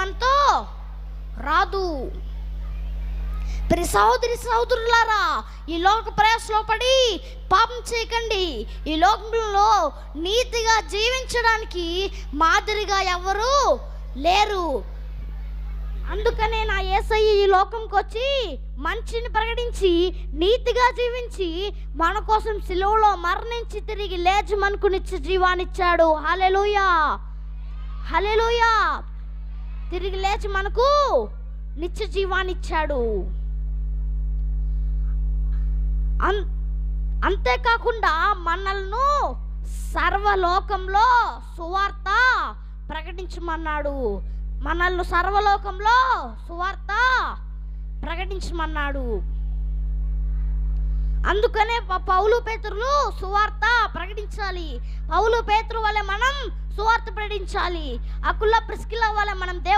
మనతో రాదు. ప్రియ సహోదరి సహోదరులారా, ఈ లోక ప్రయాసలో పడి పాపం చేయకండి. ఈ లోకంలో నీతిగా జీవించడానికి మాదిరిగా ఎవరు లేరు. అందుకనే నా యేసయ్య ఈ లోకంకి వచ్చి మంచిని ప్రకటించి నీతిగా జీవించి మన కోసం సిలువలో మరణించి తిరిగి లేచి మనకు నిత్య జీవాన్నిచ్చాడు. హల్లెలూయా, హల్లెలూయా. తిరిగి లేచి మనకు నిత్య జీవాన్నిచ్చాడు. అంతేకాకుండా మనల్ని సర్వలోకంలో సువార్త ప్రకటించమన్నాడు. మనల్ని సర్వలోకంలో సువార్త ప్రకటించమన్నాడు. అందుకనే పౌలు పేతురులు సువార్త ప్రకటించాలి. పౌలు పేతురు వలె మనం సువార్త ప్రకటించాలి. అకుల ప్రిస్కిల వలె మనం దేవుని